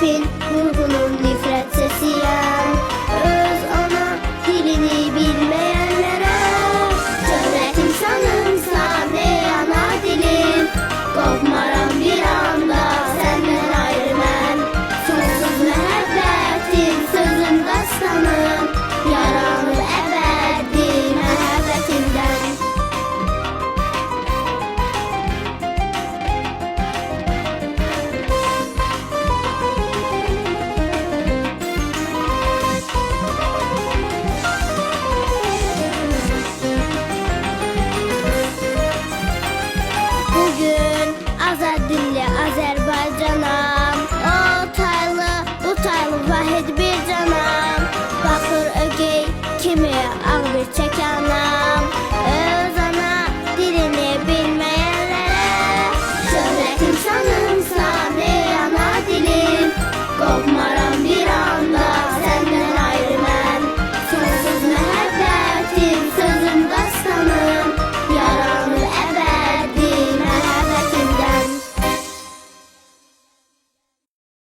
Fil ruhunun nifret sesiyem. Öz ana dilini bilmeyenlere cömert insanımsa ne yana dilim. Kopmaram bir anda senden ayrı ben. Sonsuz müebbetin sözüm dastanım. Yaranır ebedi mehabbetinden. Bugün azad dilli Azerbaycanam. O taylı bu taylı vahid bir canam. Bakır ögey kimi ağ bir çekanam.